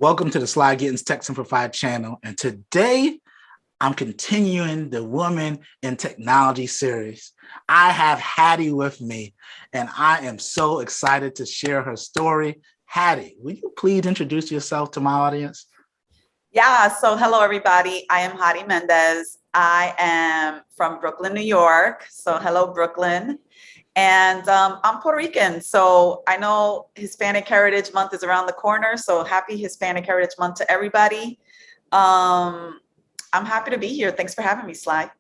Welcome to the Slide Getting Tech Simplified channel. And today I'm continuing the Women in Technology series. I have Hady with me, and I am so excited to share her story. Hady, will you please introduce yourself to my audience? Yeah, so hello everybody. I am Hady Mendez. I am from Brooklyn, New York. So hello, Brooklyn. And I'm Puerto Rican. So I know Hispanic Heritage Month is around the corner. So happy Hispanic Heritage Month to everybody. I'm happy to be here. Thanks for having me, Sly.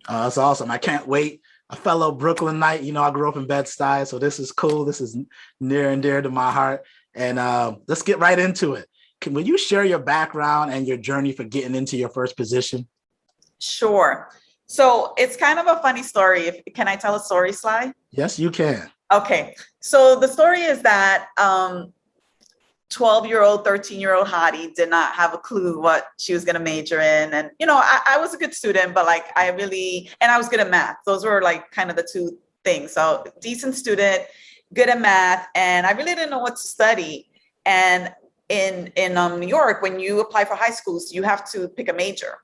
That's awesome. I can't wait. A fellow Brooklynite. I grew up in Bed-Stuy, so this is cool. This is near and dear to my heart. And let's get right into it. Will you share your background and your journey for getting into your first position? Sure. So it's kind of a funny story. Can I tell a story, Sly? Yes, you can. Okay. So the story is that 12-year-old, 13-year-old Hady did not have a clue what she was going to major in. And, I was a good student, but and I was good at math. Those were like kind of the two things. So decent student, good at math. And I really didn't know what to study. And in New York, when you apply for high schools, you have to pick a major.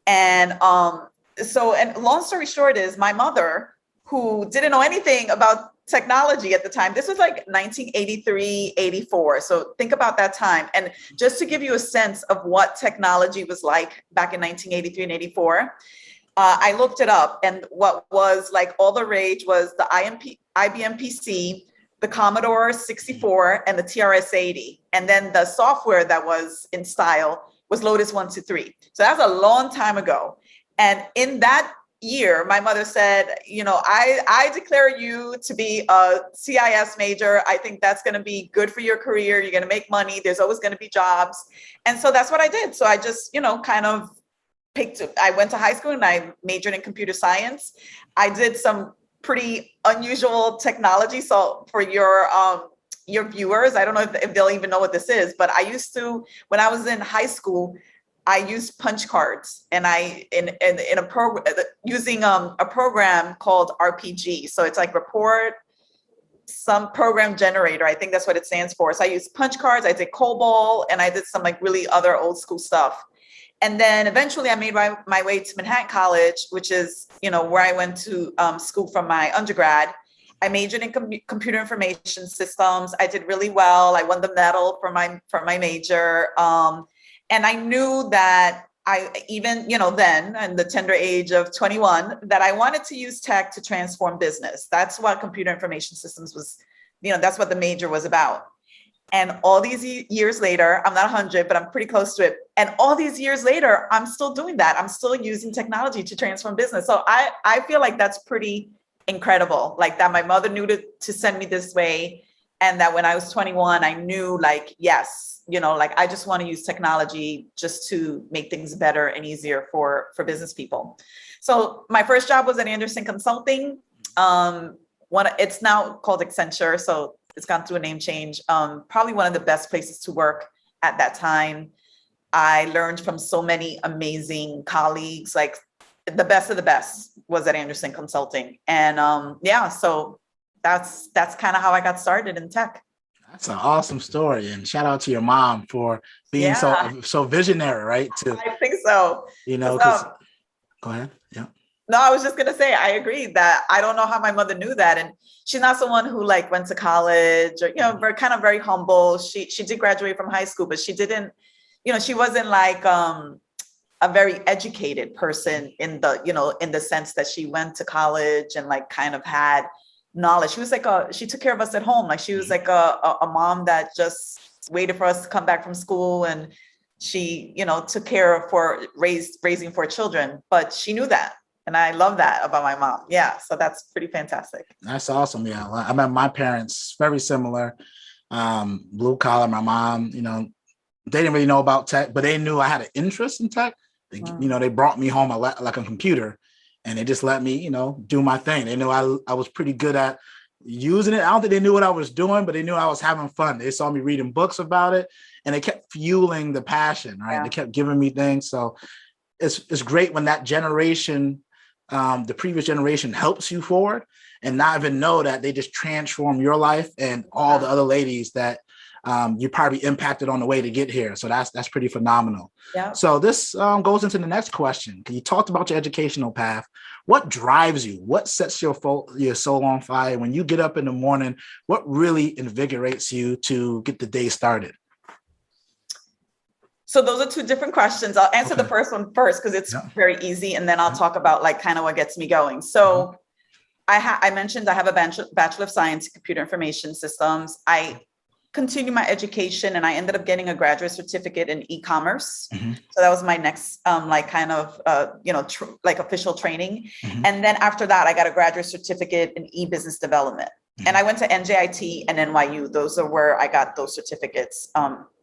And long story short is my mother, who didn't know anything about technology at the time. This was like 1983, 84. So think about that time. And just to give you a sense of what technology was like back in 1983 and 84, I looked it up, and what was like all the rage was the IBM PC, the Commodore 64, and the TRS-80. And then the software that was in style was Lotus 1-2-3. So that's a long time ago. And in that year, my mother said, I declare you to be a CIS major. I think that's going to be good for your career. You're going to make money. There's always going to be jobs. And so that's what I did. So I just, kind of I went to high school and I majored in computer science. I did some pretty unusual technology. So for your viewers, I don't know if they'll even know what this is, but I used to, when I was in high school, I used punch cards, and using a program called RPG. So it's like some program generator. I think that's what it stands for. So I used punch cards. I did COBOL, and I did some like really other old school stuff. And then eventually I made my way to Manhattan College, which is, where I went to school from my undergrad. I majored in computer information systems. I did really well. I won the medal for my major. And I knew that then in the tender age of 21, that I wanted to use tech to transform business. That's what computer information systems was, that's what the major was about. And all these years later, I'm not 100, but I'm pretty close to it. And all these years later, I'm still doing that. I'm still using technology to transform business. So I feel like that's pretty incredible. Like that my mother knew to send me this way. And that when I was 21, I knew yes, I just want to use technology just to make things better and easier for business people. So my first job was at Anderson Consulting. It's now called Accenture. So it's gone through a name change. Probably one of the best places to work at that time. I learned from so many amazing colleagues, like the best of the best was at Anderson Consulting. And so that's kind of how I got started in tech. That's an awesome story, and shout out to your mom for being so visionary, right? I think so. Go ahead. Yeah. No, I was just gonna say I agree that I don't know how my mother knew that, and she's not someone who like went to college or very humble. She did graduate from high school, but she didn't. She wasn't like a very educated person in the sense that she went to college and like kind of had knowledge. She was like she took care of us at home. Like she was like a mom that just waited for us to come back from school, and she, took care of raising 4 children, but she knew that. And I love that about my mom. Yeah. So that's pretty fantastic. That's awesome. Yeah. I met my parents very similar, blue collar. My mom, they didn't really know about tech, but they knew I had an interest in tech. They brought me home like a computer. And they just let me, do my thing. They knew I was pretty good at using it. I don't think they knew what I was doing, but they knew I was having fun. They saw me reading books about it, and they kept fueling the passion, right? Yeah. They kept giving me things. So it's great when that generation, the previous generation, helps you forward and not even know that they just transform your life and all the other ladies that you probably impacted on the way to get here. So that's pretty phenomenal. Yeah. So this goes into the next question. You talked about your educational path. What drives you? What sets your soul on fire? When you get up in the morning, what really invigorates you to get the day started? So those are two different questions. I'll answer the first one first because it's very easy, and then I'll talk about like kind of what gets me going. So I mentioned I have a Bachelor of Science in Computer Information Systems. I continued my education and I ended up getting a graduate certificate in e-commerce. So that was my next like kind of like official training. And then after that, I got a graduate certificate in e-business development. And I went to NJIT and NYU. Those are where I got those certificates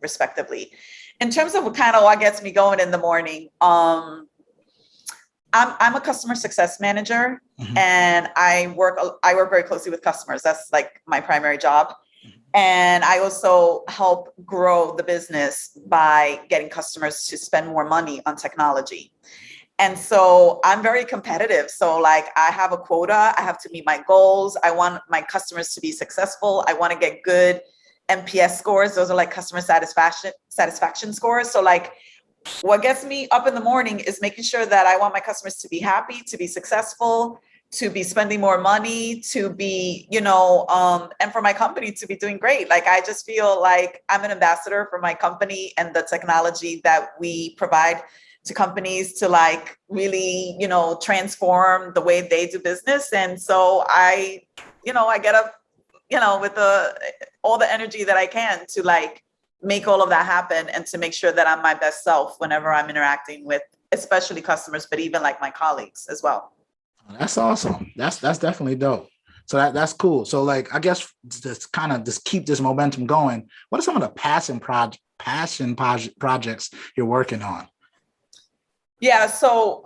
respectively. In terms of kind of what gets me going in the morning, I'm a customer success manager, and I work very closely with customers. That's like my primary job. And I also help grow the business by getting customers to spend more money on technology. And so I'm very competitive. So like I have a quota, I have to meet my goals. I want my customers to be successful. I want to get good NPS scores. Those are like customer satisfaction scores. So like what gets me up in the morning is making sure that I want my customers to be happy, to be successful, to be spending more money, to be, and for my company to be doing great. Like, I just feel like I'm an ambassador for my company and the technology that we provide to companies to like really, transform the way they do business. And so I get up, with all the energy that I can to like make all of that happen and to make sure that I'm my best self whenever I'm interacting with, especially customers, but even like my colleagues as well. That's awesome. That's definitely dope. So that's cool. So like, I guess just keep this momentum going. What are some of the passion projects you're working on? Yeah. So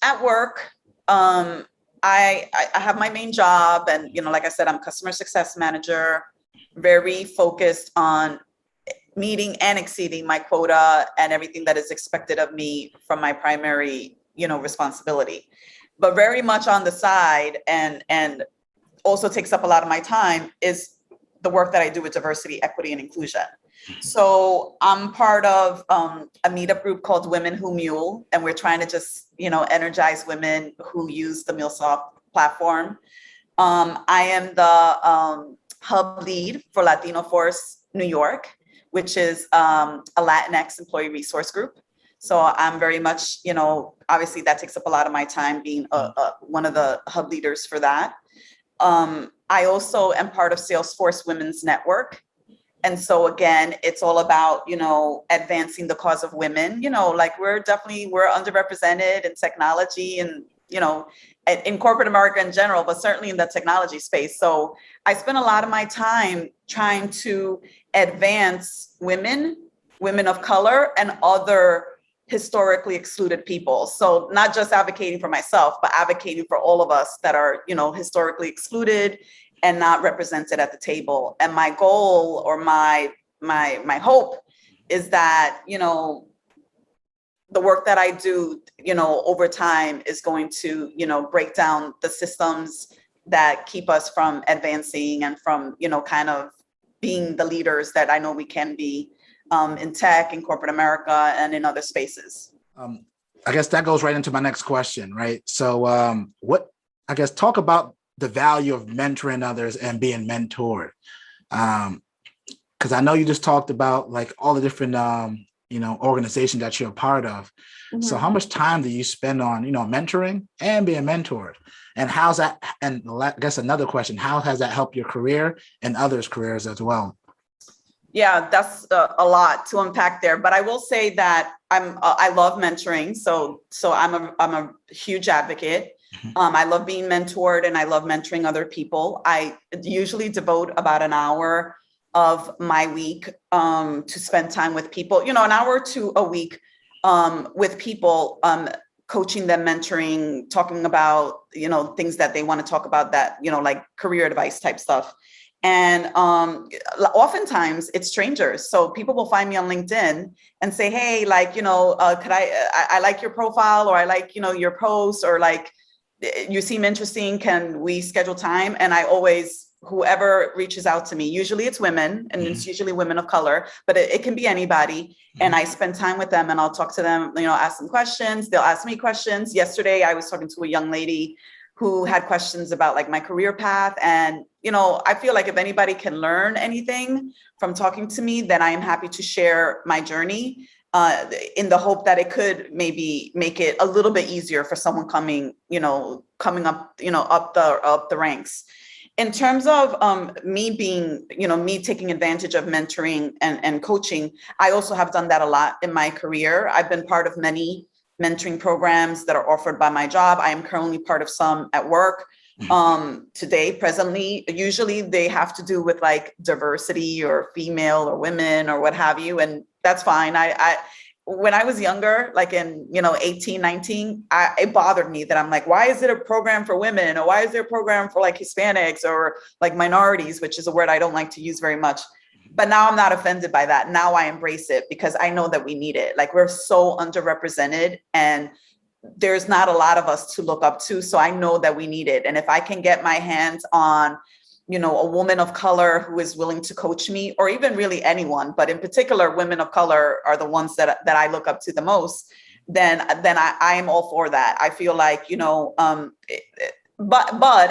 at work, I have my main job, and like I said, I'm customer success manager, very focused on meeting and exceeding my quota and everything that is expected of me from my primary, responsibility. But very much on the side and also takes up a lot of my time is the work that I do with diversity, equity, and inclusion. So I'm part of a meetup group called Women Who Mule, and we're trying to just, energize women who use the MuleSoft platform. I am the hub lead for Latinoforce New York, which is a Latinx employee resource group. So I'm very much, obviously that takes up a lot of my time being one of the hub leaders for that. I also am part of Salesforce Women's Network. And so again, it's all about, advancing the cause of women, like we're underrepresented in technology and, in corporate America in general, but certainly in the technology space. So I spend a lot of my time trying to advance women of color, and other historically excluded people. So not just advocating for myself, but advocating for all of us that are, historically excluded and not represented at the table. And my goal, or my hope, is that, the work that I do, over time is going to, break down the systems that keep us from advancing and from, kind of being the leaders that I know we can be in tech, in corporate America, and in other spaces. I guess that goes right into my next question, right? So talk about the value of mentoring others and being mentored. Because I know you just talked about like all the different, organizations that you're a part of. Mm-hmm. So how much time do you spend on, mentoring and being mentored? And how's that? And I guess another question, how has that helped your career and others' careers as well? Yeah, that's a lot to unpack there. But I will say that I love mentoring. So I'm a huge advocate. I love being mentored, and I love mentoring other people. I usually devote about an hour of my week to spend time with people, an hour or two a week with people, coaching them, mentoring, talking about, things that they want to talk about, that, like career advice type stuff. And oftentimes it's strangers. So people will find me on LinkedIn and say, hey, like, could I like your profile, or I like, your post, or like, you seem interesting. Can we schedule time? And I always whoever reaches out to me. Usually it's women, and it's usually women of color, but it can be anybody. And I spend time with them and I'll talk to them, ask them questions. They'll ask me questions. Yesterday, I was talking to a young lady who had questions about like my career path. And, I feel like if anybody can learn anything from talking to me, then I am happy to share my journey in the hope that it could maybe make it a little bit easier for someone coming up, up the ranks. In terms of me being, me taking advantage of mentoring and coaching, I also have done that a lot in my career. I've been part of many mentoring programs that are offered by my job. I am currently part of some at work today, presently. Usually they have to do with like diversity or female or women or what have you. And that's fine. When I was younger, like in, 18, 19, it bothered me that I'm like, why is it a program for women? Or why is there a program for like Hispanics or like minorities, which is a word I don't like to use very much. But now I'm not offended by that. Now I embrace it because I know that we need it. Like we're so underrepresented and there's not a lot of us to look up to. So I know that we need it. And if I can get my hands on, a woman of color who is willing to coach me, or even really anyone, but in particular, women of color are the ones that I look up to the most, then I am all for that. I feel like, but,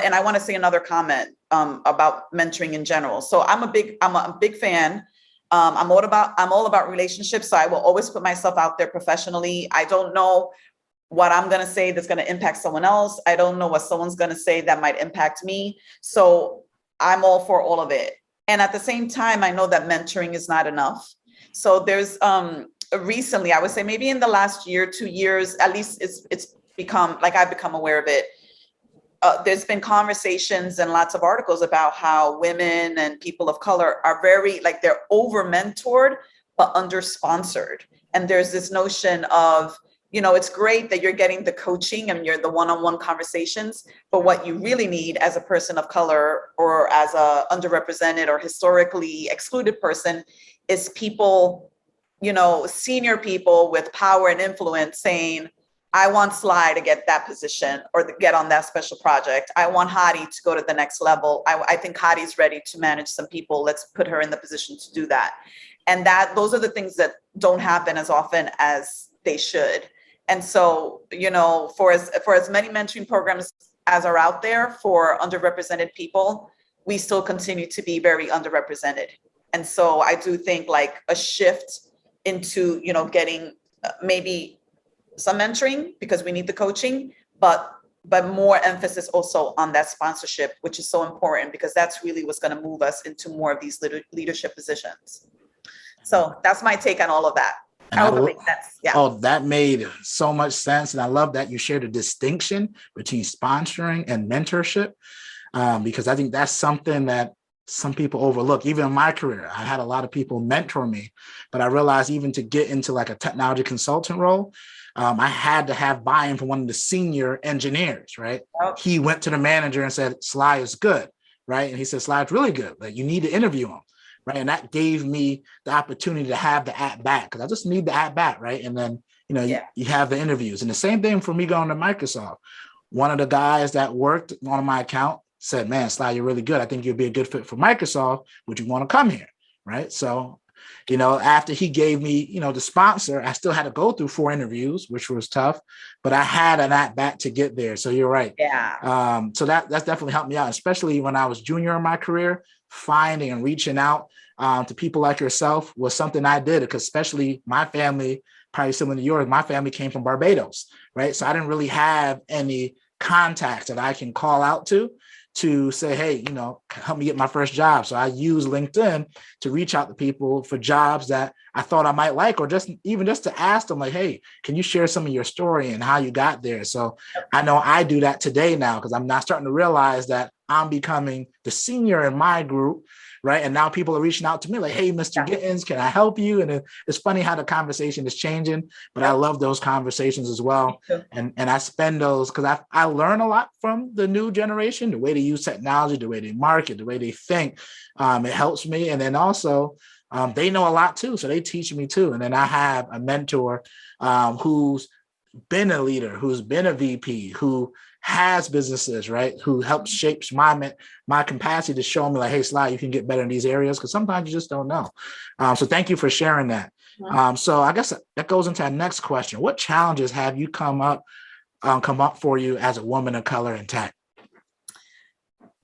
and I want to say another comment about mentoring in general. So I'm a big fan. I'm all about relationships. So I will always put myself out there professionally. I don't know what I'm going to say that's going to impact someone else. I don't know what someone's going to say that might impact me. So I'm all for all of it. And at the same time, I know that mentoring is not enough. So there's recently, I would say maybe in the last year, 2 years, at least it's become like I've become aware of it. There's been conversations and lots of articles about how women and people of color are very, like they're over mentored, but under sponsored. And there's this notion of, it's great that you're getting the coaching and you're the one-on-one conversations, but what you really need as a person of color or as a underrepresented or historically excluded person is people, senior people with power and influence saying, I want Sly to get that position or get on that special project. I want Hady to go to the next level. I think Hady's ready to manage some people. Let's put her in the position to do that. And those are the things that don't happen as often as they should. And so, for as many mentoring programs as are out there for underrepresented people, we still continue to be very underrepresented. And so I do think like a shift into, getting maybe some mentoring because we need the coaching, but more emphasis also on that sponsorship, which is so important because that's really what's going to move us into more of these leadership positions. So that's my take on all of that. I hope it makes sense. Yeah. Oh, that made so much sense. And I love that you shared a distinction between sponsoring and mentorship, because I think that's something that some people overlook. Even in my career, I had a lot of people mentor me, but I realized even to get into like a technology consultant role, I had to have buy-in from one of the senior engineers, right? Oh. He went to the manager and said, Sly is good, right? And he said, Sly is really good. Like, you need to interview him. Right. And that gave me the opportunity to have the at-bat because I just need the at-bat. Right. And then, you have the interviews. And the same thing for me going to Microsoft. One of the guys that worked on my account said, man, Sly, you're really good. I think you'd be a good fit for Microsoft. Would you want to come here? Right. So, after he gave me, the sponsor, I still had to go through 4 interviews, which was tough, but I had an at-bat to get there. So you're right. Yeah. So that's definitely helped me out, especially when I was junior in my career. Finding and reaching out to people like yourself was something I did, because especially my family, probably similar to yours, my family came from Barbados, right? So I didn't really have any contacts that I can call out to say, hey, help me get my first job. So I use LinkedIn to reach out to people for jobs that I thought I might like, or just to ask them like, hey, can you share some of your story and how you got there? So I know I do that today now because I'm now starting to realize that I'm becoming the senior in my group, right? And now people are reaching out to me like, hey, Mr. Gittins, can I help you? And it's funny how the conversation is changing, but I love those conversations as well. And I spend those because I learn a lot from the new generation, the way they use technology, the way they market, the way they think. It helps me. And then also they know a lot too. So they teach me too. And then I have a mentor who's been a leader, who's been a VP, who has businesses, right, who helps shapes my capacity to show me like, hey, Sly, you can get better in these areas, because sometimes you just don't know. So thank you for sharing that. So I guess that goes into our next question. What challenges have you come up for you as a woman of color in tech?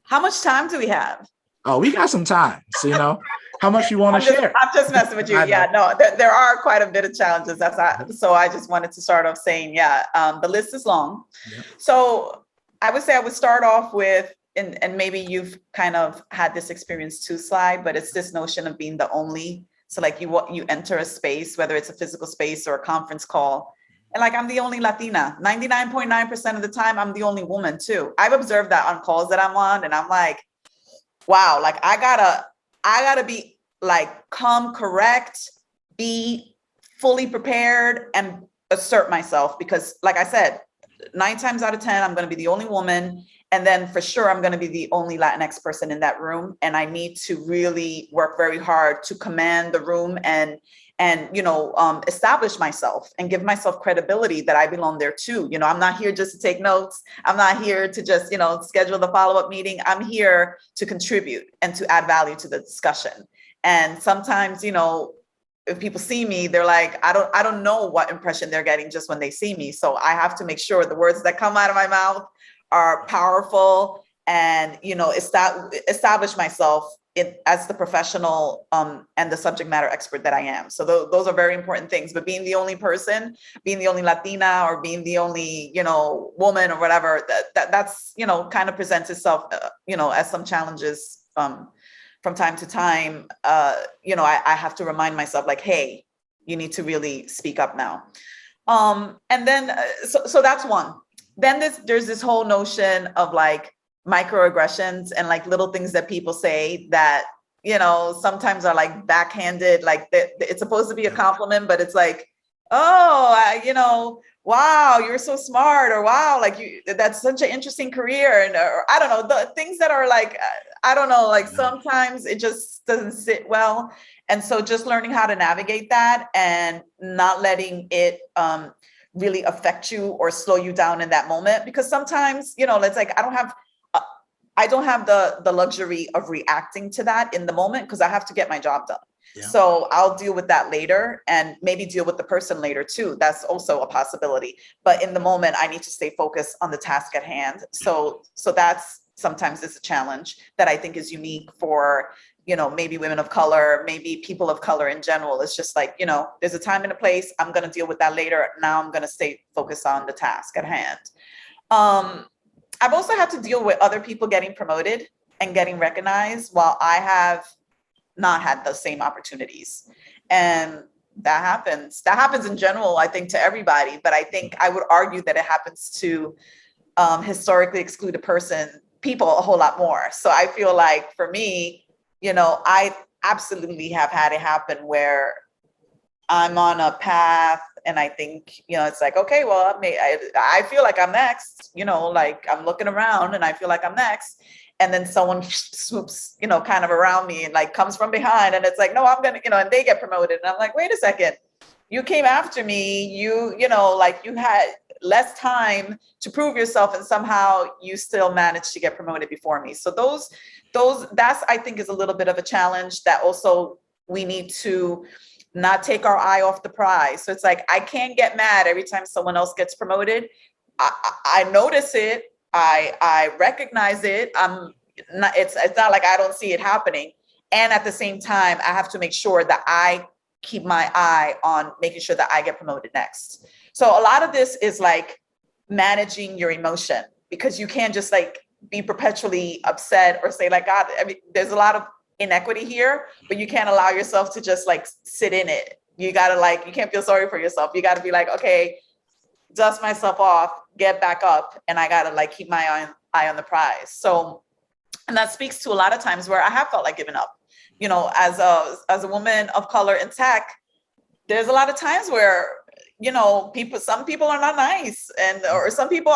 How much time do we have? Oh, we got some time. So, how much you want to share? I'm just messing with you. Yeah, no, there are quite a bit of challenges. So I just wanted to start off saying, the list is long. Yep. So I would say I would start off with, and maybe you've kind of had this experience too, Sly, but it's this notion of being the only. So like you enter a space, whether it's a physical space or a conference call, and like I'm the only Latina. 99.9% of the time, I'm the only woman too. I've observed that on calls that I'm on, and I'm like, wow, like I gotta be like come correct, be fully prepared, and assert myself, because like I said, 9 times out of 10, I'm going to be the only woman. And then for sure, I'm going to be the only Latinx person in that room. And I need to really work very hard to command the room and establish myself and give myself credibility that I belong there too. I'm not here just to take notes. I'm not here to just, schedule the follow-up meeting. I'm here to contribute and to add value to the discussion. And sometimes, if people see me, they're like, I don't know what impression they're getting just when they see me. So I have to make sure the words that come out of my mouth are powerful and, establish myself as the professional and the subject matter expert that I am. So those are very important things. But being the only person, being the only Latina, or being the only, woman or whatever, that's, kind of presents itself, as some challenges from time to time. I have to remind myself like, hey, you need to really speak up now. And then, so that's one. Then there's this whole notion of like microaggressions and like little things that people say that, sometimes are like backhanded, like it's supposed to be a compliment, but it's like, oh, wow, you're so smart, or wow, like that's such an interesting career. And, or I don't know, the things that are like, I don't know, like sometimes it just doesn't sit well. And so just learning how to navigate that and not letting it, really affect you or slow you down in that moment, because sometimes, it's like I don't have the luxury of reacting to that in the moment, because I have to get my job done. Yeah. So I'll deal with that later, and maybe deal with the person later too. That's also a possibility. But in the moment, I need to stay focused on the task at hand. So that's sometimes is a challenge that I think is unique for, maybe women of color, maybe people of color in general. It's just like, there's a time and a place. I'm going to deal with that later. Now I'm going to stay focused on the task at hand. I've also had to deal with other people getting promoted and getting recognized while I have not had those same opportunities. And that happens in general, I think, to everybody. But I think I would argue that it happens to historically excluded people a whole lot more. So I feel like for me, I absolutely have had it happen where I'm on a path and I think, it's like, okay, well, I feel like I'm next, like I'm looking around and I feel like I'm next. And then someone swoops, kind of around me and like comes from behind, and it's like, no, I'm going to, and they get promoted. And I'm like, wait a second, you came after me, like you had less time to prove yourself, and somehow you still managed to get promoted before me. So that's, I think, is a little bit of a challenge that also we need to not take our eye off the prize. So it's like, I can't get mad every time someone else gets promoted. I notice it. I recognize it. It's not like I don't see it happening. And at the same time, I have to make sure that I keep my eye on making sure that I get promoted next. So a lot of this is like managing your emotion, because you can't just like be perpetually upset or say like, God, I mean, there's a lot of inequity here, but you can't allow yourself to just like sit in it. You got to like, you can't feel sorry for yourself. You got to be like, okay, dust myself off, get back up. And I got to like keep my eye on the prize. So, and that speaks to a lot of times where I have felt like giving up, as a woman of color in tech. There's a lot of times where, some people are not nice, or some people,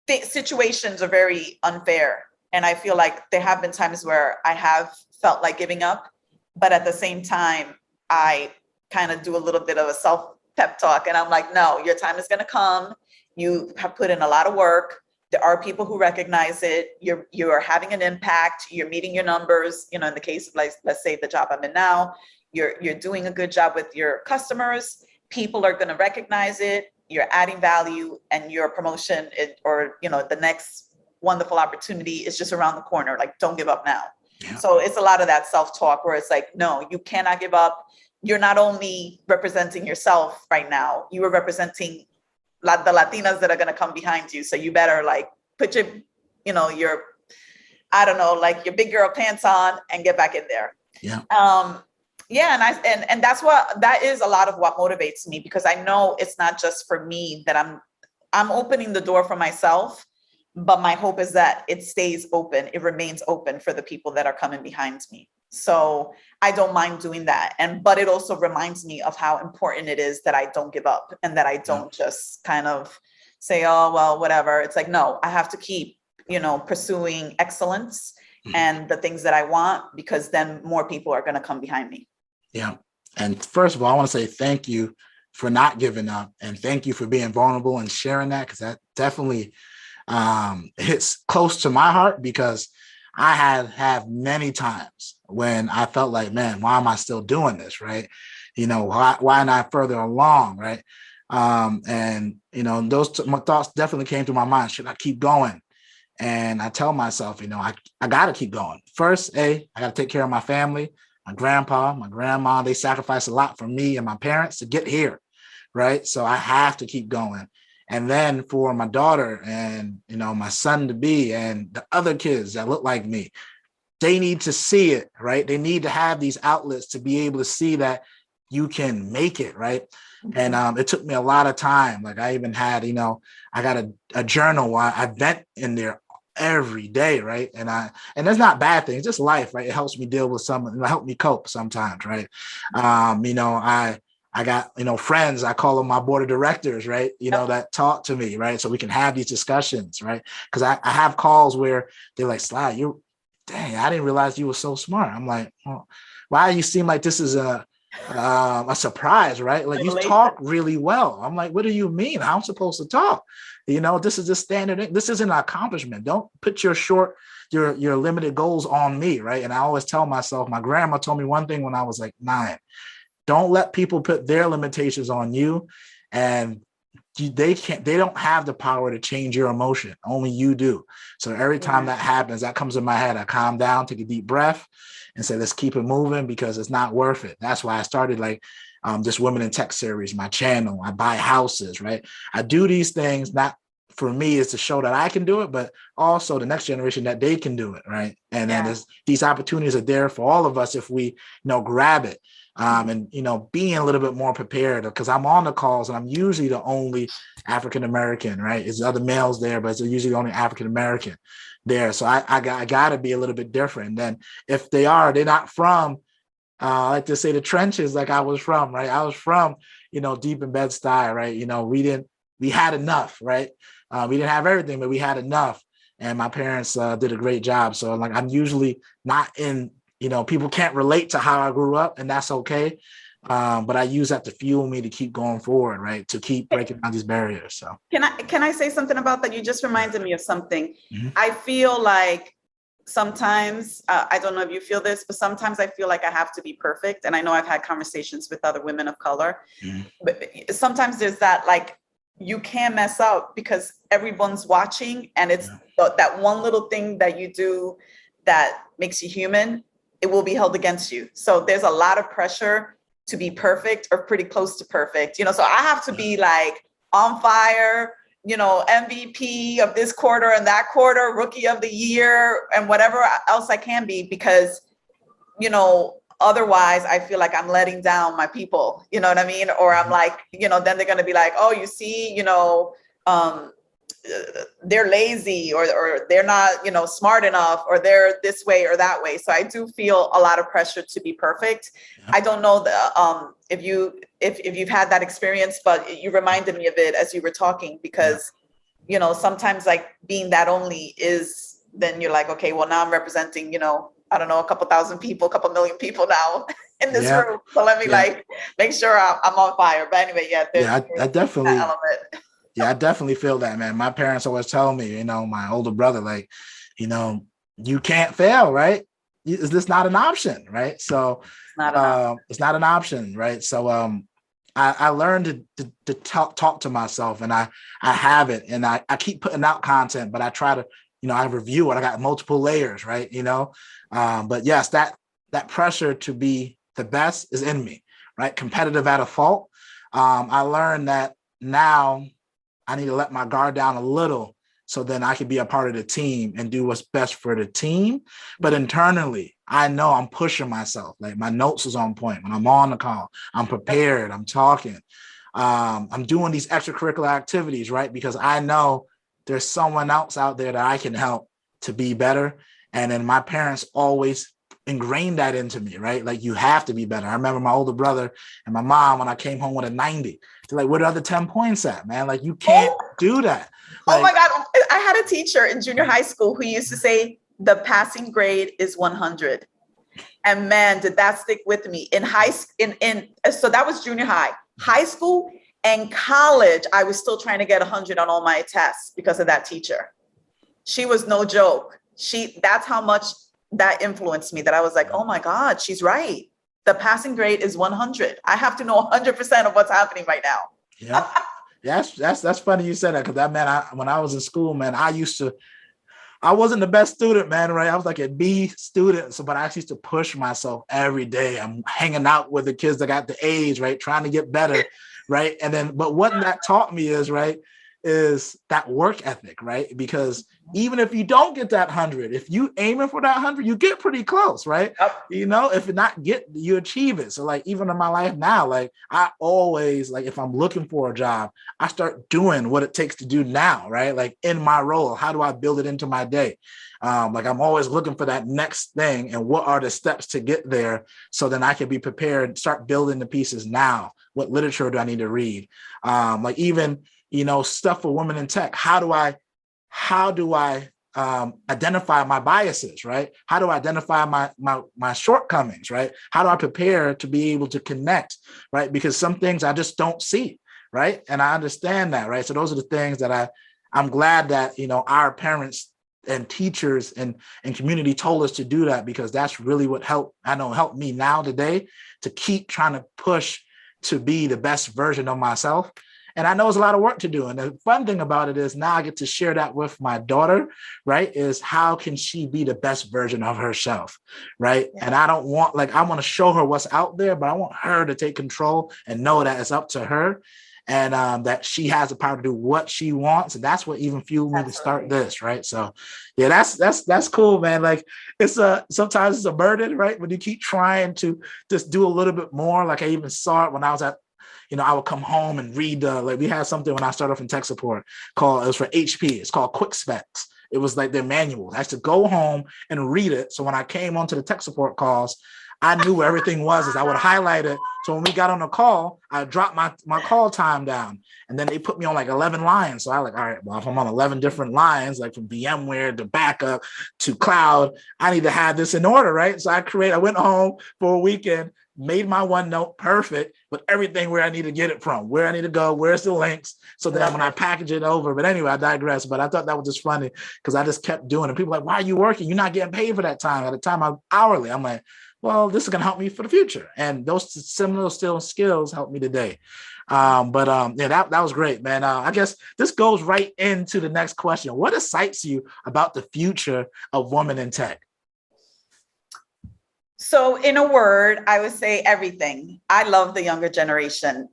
situations are very unfair. And I feel like there have been times where I have felt like giving up, but at the same time, I kind of do a little bit of a pep talk. And I'm like, no, your time is going to come. You have put in a lot of work. There are people who recognize it. You're having an impact. You're meeting your numbers. You know, in the case of, like, let's say the job I'm in now, you're doing a good job with your customers. People are going to recognize it. You're adding value, and your promotion or, you know, the next wonderful opportunity is just around the corner. Like, don't give up now. Yeah. So it's a lot of that self-talk where it's like, no, you cannot give up. You're not only representing yourself right now, you are representing the Latinas that are going to come behind you. So you better, like, put your, you know, your, I don't know, like your big girl pants on and get back in there. Yeah. Yeah. And that is a lot of what motivates me, because I know it's not just for me that I'm opening the door for myself, but my hope is that it stays open. It remains open for the people that are coming behind me. So I don't mind doing that. But it also reminds me of how important it is that I don't give up, and that I don't just kind of say, oh, well, whatever. It's like, no, I have to keep, you know, pursuing excellence and the things that I want, because then more people are going to come behind me. Yeah. And first of all, I want to say thank you for not giving up, and thank you for being vulnerable and sharing that, because that definitely hits close to my heart, because I have many times when I felt like, man, why am I still doing this? Right. You know, why not further along? Right. And, you know, those thoughts definitely came to my mind. Should I keep going? And I tell myself, you know, I got to keep going. First, I got to take care of my family, my grandpa, my grandma. They sacrificed a lot for me and my parents to get here. Right. So I have to keep going. And then for my daughter and, you know, my son to be, and the other kids that look like me, they need to see it, right? They need to have these outlets to be able to see that you can make it, right? Mm-hmm. And it took me a lot of time. Like, I even had, you know, I got a journal where I vent in there every day, right? And that's not bad things, just life, right? It helps me deal with it helps me cope sometimes, right? You know, I got, you know, friends, I call them my board of directors, right? You know, that talk to me, right? So we can have these discussions, right? Because I have calls where they're like, Sly, dang, I didn't realize you were so smart. I'm like, well, why you seem like this is a surprise, right? Like, you talk really well. I'm like, what do you mean? How am I supposed to talk? You know, this is the standard. This isn't an accomplishment. Don't put your limited goals on me, right? And I always tell myself, my grandma told me one thing when I was like 9. Don't let people put their limitations on you, and they don't have the power to change your emotion. Only you do. So every time that happens, that comes in my head, I calm down, take a deep breath, and say, let's keep it moving, because it's not worth it. That's why I started like this Women in Tech series, my channel. I buy houses, right? I do these things, not for me, is to show that I can do it, but also the next generation that they can do it, right? And then these opportunities are there for all of us if we, you know, grab it. And, you know, being a little bit more prepared, because I'm on the calls and I'm usually the only African-American, right? There's other males there, but it's usually the only African-American there. So I got to be a little bit different. And then if they're not from, I like to say, the trenches like I was from, right? I was from, you know, deep in Bed-Stuy, right? You know, we had enough, right? We didn't have everything, but we had enough. And my parents did a great job. So like, I'm usually not in, you know, people can't relate to how I grew up, and that's okay. But I use that to fuel me to keep going forward, right? To keep breaking down these barriers. So can I say something about that? You just reminded me of something. Mm-hmm. I feel like sometimes, I don't know if you feel this, but sometimes I feel like I have to be perfect. And I know I've had conversations with other women of color, but sometimes there's that, like, you can't mess up because everyone's watching, and it's that one little thing that you do that makes you human, it will be held against you. So there's a lot of pressure to be perfect or pretty close to perfect, you know, so I have to be like on fire, you know, MVP of this quarter and that quarter, rookie of the year, and whatever else I can be, because, you know, otherwise I feel like I'm letting down my people, you know what I mean? Or I'm like, you know, then they're going to be like, oh, you see, you know, they're lazy, or they're not, you know, smart enough, or they're this way or that way. So I do feel a lot of pressure to be perfect. I don't know if you've had that experience, but you reminded me of it as you were talking, because, you know, sometimes like being that only is, then you're like, okay, well, now I'm representing, you know, I don't know, a couple thousand people, a couple million people now. in this Yeah. room. So let me Yeah. like make sure I'm on fire. But anyway, yeah, Yeah. I there's definitely, that element. yeah, I definitely feel that, man. My parents always tell me, my older brother, like, you can't fail, right? Is this not an option, right? So It's not enough. it's not an option, right? So I learned to talk to myself, and I have it, and I keep putting out content, but I try to, I review it. I got multiple layers, right? But yes, that pressure to be the best is in me, right? Competitive at a fault. I learned that now I need to let my guard down a little so then I can be a part of the team and do what's best for the team. But internally, I know I'm pushing myself. Like my notes is on point. When I'm on the call, I'm prepared. I'm talking. I'm doing these extracurricular activities, right? Because I know there's someone else out there that I can help to be better. And then my parents always ingrained that into me, right? Like you have to be better. I remember my older brother and my mom, when I came home with a 90, they're like, where are the other 10 points at, man? Like you can't do that. Oh Like, my God. I had a teacher in junior high school who used to say the passing grade is 100. And man, did that stick with me in high school. So that was junior high school and college. I was still trying to get 100 on all my tests because of that teacher. She was no joke. That's how much that influenced me, that I was like, oh my God, she's right. The passing grade is 100. I have to know 100% of what's happening right now. Yeah. That's funny you said that, because that, man, when I was in school, man, I wasn't the best student, man, right? I was like a B student. So, but I used to push myself every day. I'm hanging out with the kids that got the A's, right? Trying to get better, right? And then, but what that taught me is that work ethic, right? Because even if you don't get that 100, if you aiming for that 100, you get pretty close, right? Yep. If you achieve it. So like, even in my life now, like I always, like, if I'm looking for a job, I start doing what it takes to do now, right? Like in my role, how do I build it into my day? Like I'm always looking for that next thing, and what are the steps to get there, so then I can be prepared, start building the pieces now. What literature do I need to read? Like even, stuff for women in tech. How do I identify my biases, right? How do I identify my shortcomings, right? How do I prepare to be able to connect, right? Because some things I just don't see, right? And I understand that, right? So those are the things that I'm glad that, our parents and teachers and community told us to do that, because that's really what helped me now today to keep trying to push to be the best version of myself. And I know it's a lot of work to do. And the fun thing about it is now I get to share that with my daughter, right? Is how can she be the best version of herself, right? Yeah. And I want to show her what's out there, but I want her to take control and know that it's up to her, and that she has the power to do what she wants. And that's what even fueled me to start this, right? So yeah, that's cool, man. Like sometimes it's a burden, right? When you keep trying to just do a little bit more. Like I even saw it when I was at, I would come home and read, like we had something when I started off in tech support it was for HP. It's called Quick Specs. It was like their manuals. I had to go home and read it. So when I came onto the tech support calls, I knew where everything was. Is I would highlight it. So when we got on a call, I dropped my call time down, and then they put me on like 11 lines. So I like, all right, well, if I'm on 11 different lines, like from VMware to backup to cloud, I need to have this in order, right? So I went home for a weekend, made my OneNote perfect with everything where I need to get it from, where I need to go, where's the links. So then when I package it over, but anyway, I digress. But I thought that was just funny because I just kept doing it. People were like, why are you working? You're not getting paid for that time. At the time I'm hourly. I'm like, well, this is going to help me for the future. And those similar skills helped me today. Yeah, that was great, man. I guess this goes right into the next question. What excites you about the future of women in tech? So in a word, I would say everything. I love the younger generation.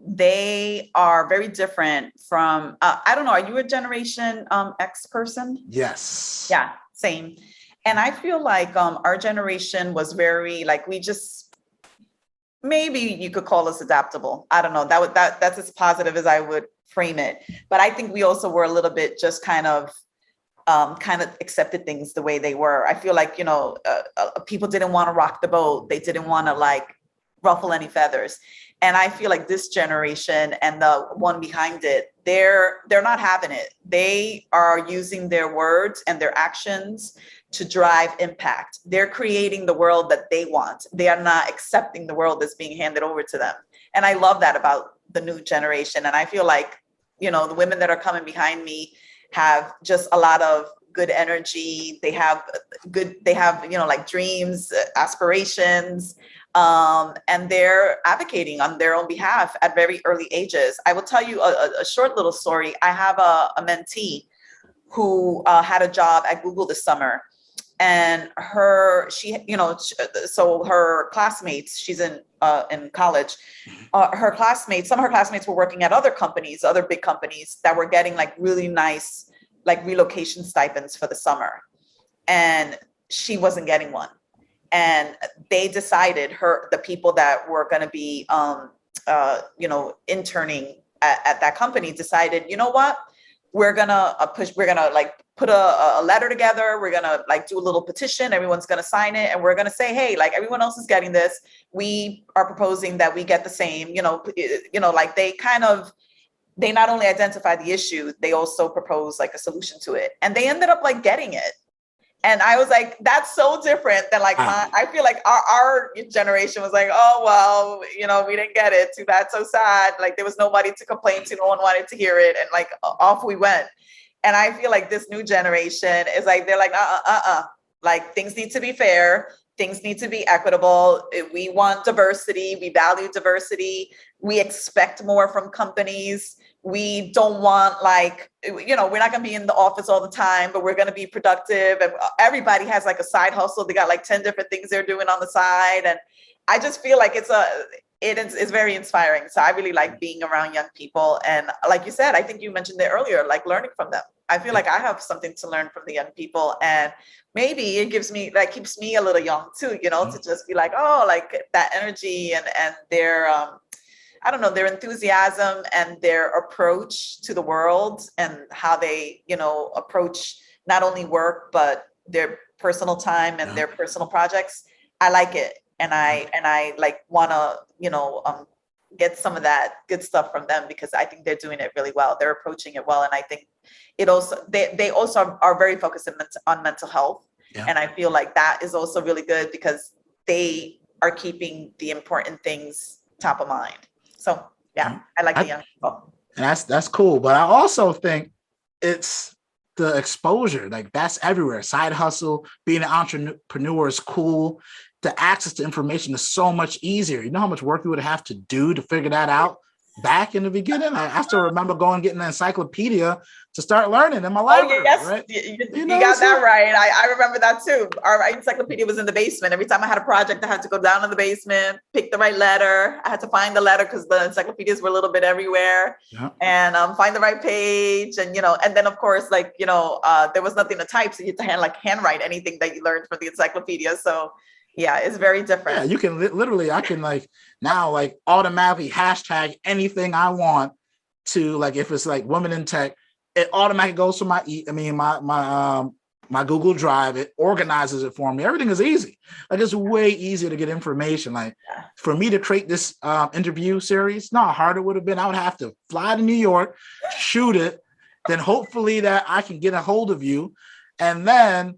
They are very different from, I don't know, are you a Generation X person? Yes. Yeah, same. And I feel like our generation was very, like, maybe you could call us adaptable. I don't know, that's as positive as I would frame it. But I think we also were a little bit just kind of accepted things the way they were. I feel like, people didn't want to rock the boat. They didn't want to like ruffle any feathers. And I feel like this generation and the one behind it, they're not having it. They are using their words and their actions to drive impact. They're creating the world that they want. They are not accepting the world that's being handed over to them. And I love that about the new generation. And I feel like, you know, the women that are coming behind me have just a lot of good energy. They have, you know, like dreams, aspirations, and they're advocating on their own behalf at very early ages. I will tell you a short little story. I have a mentee who had a job at Google this summer, and her classmates, she's in college, some of her classmates were working at other companies, other big companies that were getting like really nice, like relocation stipends for the summer. And she wasn't getting one. And they decided, the people that were going to be, interning at that company decided, you know what, we're going to like put a letter together. We're going to like do a little petition. Everyone's going to sign it. And we're going to say, hey, like everyone else is getting this. We are proposing that we get the same, like they not only identify the issue, they also propose like a solution to it. And they ended up like getting it. And I was like, that's so different than like I feel like our generation was like, oh, well, we didn't get it. Too bad, so sad. Like there was nobody to complain to. No one wanted to hear it. And like off we went. And I feel like this new generation is like, they're like, like things need to be fair. Things need to be equitable. We want diversity. We value diversity. We expect more from companies. We don't want we're not going to be in the office all the time, but we're going to be productive. And everybody has like a side hustle. They got like 10 different things they're doing on the side. And I just feel like it's very inspiring. So I really like being around young people. And like you said, I think you mentioned it earlier, like learning from them. I feel like I have something to learn from the young people. And maybe it keeps me a little young too, to just be like, oh, like that energy and their, their enthusiasm and their approach to the world and how they, approach not only work, but their personal time and their personal projects. I like it. And I like want to, get some of that good stuff from them because I think they're doing it really well. They're approaching it well. And I think they also are very focused on mental health. Yeah. And I feel like that is also really good because they are keeping the important things top of mind. So yeah, I like the young people. And that's cool. But I also think it's the exposure, like that's everywhere. Side hustle, being an entrepreneur is cool. The access to information is so much easier. You know how much work you would have to do to figure that out back in the beginning? I still remember going and getting an encyclopedia to start learning in my library. Oh, yes, right? You got that right. I remember that too. Our encyclopedia was in the basement. Every time I had a project, I had to go down to the basement, pick the right letter. I had to find the letter because the encyclopedias were a little bit everywhere, and find the right page. And and then of course, there was nothing to type, so you had to handwrite anything that you learned from the encyclopedia. So. Yeah, it's very different. Yeah, you can I can now automatically hashtag anything I want to if it's women in tech, it automatically goes to my Google Drive. It organizes it for me. Everything is easy. It's way easier to get information. For me to create this interview series, not how hard it would have been. I would have to fly to New York, shoot it, then hopefully that I can get a hold of you, and then.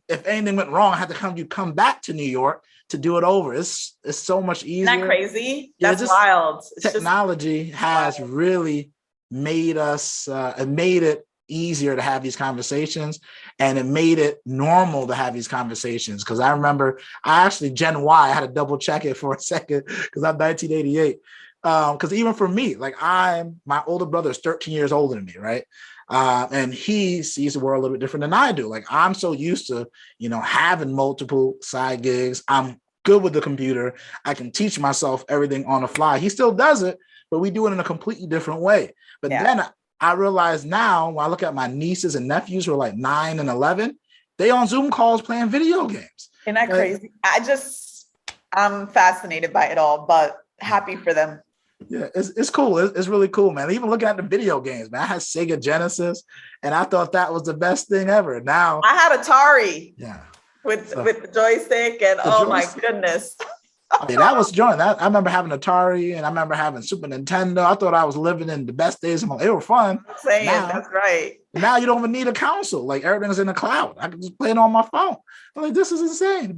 If anything went wrong, I had to come back to New York to do it over. It's so much easier. Isn't that crazy? That's wild. Technology has really made us, it made it easier to have these conversations, and it made it normal to have these conversations. Because I remember, Gen Y, I had to double check it for a second because I'm 1988. Because even for me, my older brother is 13 years older than me, right? And he sees the world a little bit different than I do. I'm so used to, having multiple side gigs. I'm good with the computer. I can teach myself everything on the fly. He still does it, but we do it in a completely different way. But then I realize now when I look at my nieces and nephews who are 9 and 11, they on Zoom calls playing video games. Isn't that crazy? I'm fascinated by it all, but happy for them. Yeah, it's cool. It's really cool, man. Even looking at the video games, man. I had Sega Genesis, and I thought that was the best thing ever. Now I had Atari. Yeah. With the joystick, and my goodness. Oh, yeah, that was joint. I remember having Atari and I remember having Super Nintendo. I thought I was living in the best days of my life. They were fun. I'm saying Now, that's right. now you don't even need a console. Like everything's in the cloud. I can just play it on my phone. I'm like, this is insane.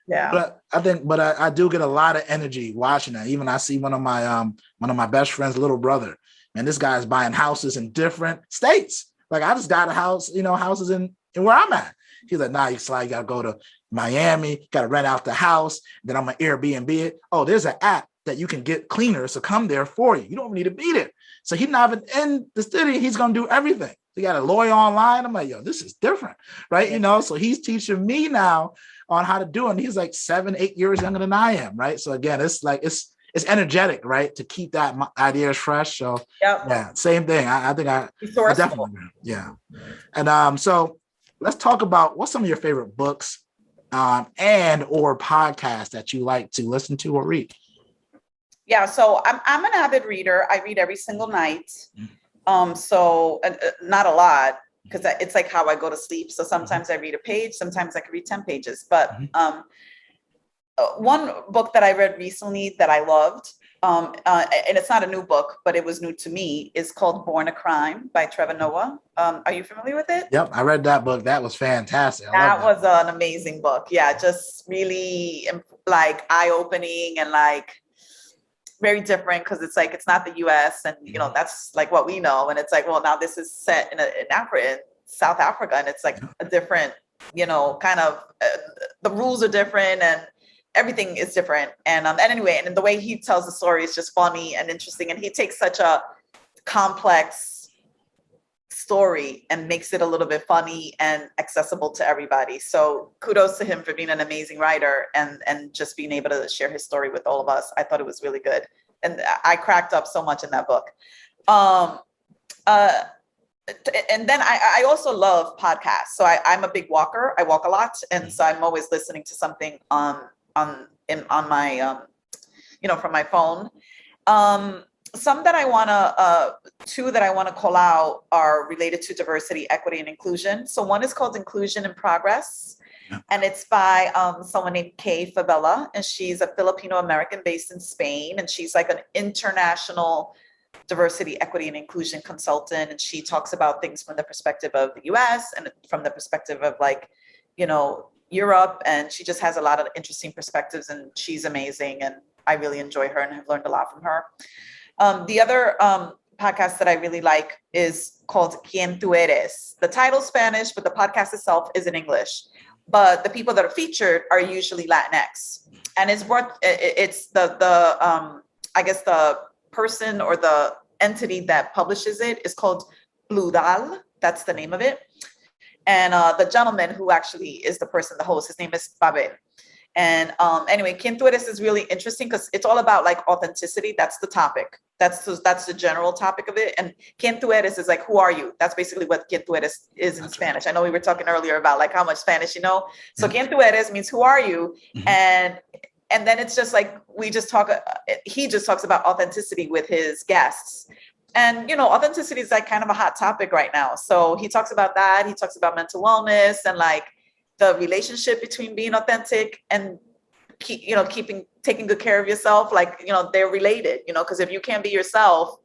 Yeah. But I do get a lot of energy watching that. Even I see one of my best friend's little brother, and this guy's buying houses in different states. Like I just got a house, houses in where I'm at. He's like, nah, you gotta go to Miami, gotta rent out the house, then I'm gonna Airbnb it. Oh, there's an app that you can get cleaners to come there for you. You don't need to be there. So he's not even in the city, he's gonna do everything. He got a lawyer online. I'm like, yo, this is different, right? So he's teaching me now on how to do it. And he's like 7-8 years younger than I am, right? So again, it's like it's energetic, right? To keep that ideas fresh. So yeah, same thing. I think I definitely, yeah. And so let's talk about what's some of your favorite books and or podcasts that you like to listen to or read. Yeah, so I'm an avid reader. I read every single night. So not a lot, because it's like how I go to sleep. So sometimes I read a page, sometimes I can read 10 pages. But one book that I read recently that I loved, and it's not a new book, but it was new to me, is called Born a Crime by Trevor Noah. Are you familiar with it? Yep, I read that book. That was fantastic. That was an amazing book. Yeah, just really like eye-opening and like very different, because it's like it's not the US, and that's like what we know, and it's like, well, now this is set in Africa, in South Africa, and it's like a different kind of the rules are different and everything is different, and anyway, and the way he tells the story is just funny and interesting, and he takes such a complex story and makes it a little bit funny and accessible to everybody. So kudos to him for being an amazing writer and just being able to share his story with all of us. I thought it was really good. And I cracked up so much in that book. And then I also love podcasts. So I'm a big walker. I walk a lot. And so I'm always listening to something on my, from my phone. Some that I want to, two that I want to call out are related to diversity, equity, and inclusion. So one is called Inclusion in Progress, and it's by someone named Kay Favela, and she's a Filipino-American based in Spain, and she's like an international diversity, equity, and inclusion consultant, and she talks about things from the perspective of the US and from the perspective of like, Europe, and she just has a lot of interesting perspectives, and she's amazing, and I really enjoy her and have learned a lot from her. The other podcast that I really like is called Quien Tú Eres. The title's Spanish, but the podcast itself is in English. But the people that are featured are usually Latinx, and it's I guess the person or the entity that publishes it is called Bludal. That's the name of it. And the gentleman who actually is the person, the host, his name is Babel. And anyway, Quien Tú Eres is really interesting because it's all about like authenticity. That's the topic. That's the general topic of it. And Quien Tú Eres is like, who are you? That's basically what Quien Tú Eres is in Spanish. I know we were talking earlier about like how much Spanish you know. So Quien Tú Eres means who are you? And then it's just like he just talks about authenticity with his guests. And, authenticity is like kind of a hot topic right now. So he talks about that. He talks about mental wellness and like the relationship between being authentic and taking good care of yourself. Like, they're related, because if you can't be yourself,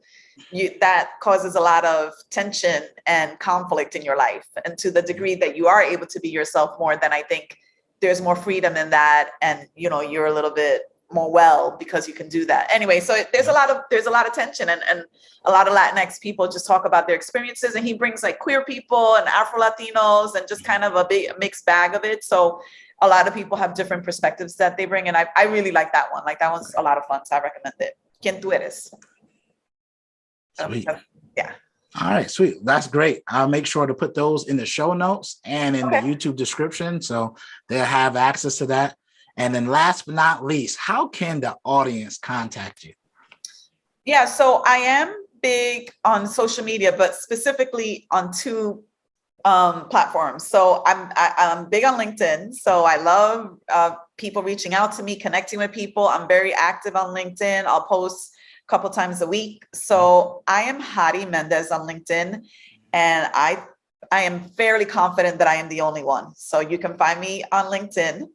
that causes a lot of tension and conflict in your life. And to the degree that you are able to be yourself more, then I think there's more freedom in that. And, you're a little bit more well because you can do that. Anyway, so there's a lot of tension, and a lot of Latinx people just talk about their experiences, and he brings like queer people and Afro Latinos and just kind of a big mixed bag of it. So a lot of people have different perspectives that they bring, and I really like that one. Like that one's a lot of fun, so I recommend it. Quien Tú Eres. Sweet. Yeah. All right, sweet. That's great. I'll make sure to put those in the show notes and in the YouTube description, so they'll have access to that. And then last but not least, how can the audience contact you? Yeah, so I am big on social media, but specifically on two platforms. So I'm big on LinkedIn. So I love people reaching out to me, connecting with people. I'm very active on LinkedIn. I'll post a couple times a week. So I am Hady Mendez on LinkedIn, and I am fairly confident that I am the only one. So you can find me on LinkedIn.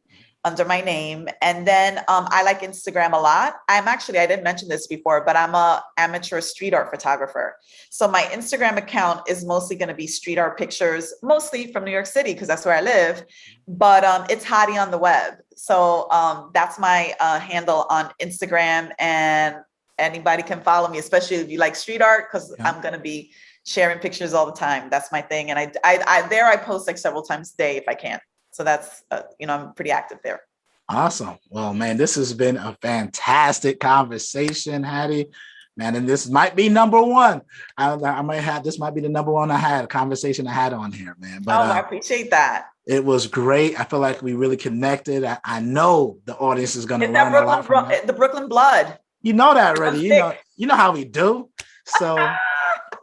under my name. And then I like Instagram a lot. I didn't mention this before, but I'm a amateur street art photographer. So my Instagram account is mostly going to be street art pictures, mostly from New York City, because that's where I live. But it's Hady on the web. So that's my handle on Instagram, and anybody can follow me, especially if you like street art, because I'm going to be sharing pictures all the time. That's my thing. And I post like several times a day if I can. So that's, I'm pretty active there. Awesome. Well, man, this has been a fantastic conversation, Hady. Man, and this might be number one. This might be the number one conversation I had on here, man. But I appreciate that. It was great. I feel like we really connected. I know the audience is going to learn a lot from that. The Brooklyn blood. You know that already. You know how we do. So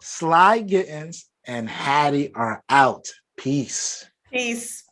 Sly Gittens and Hady are out. Peace. Peace.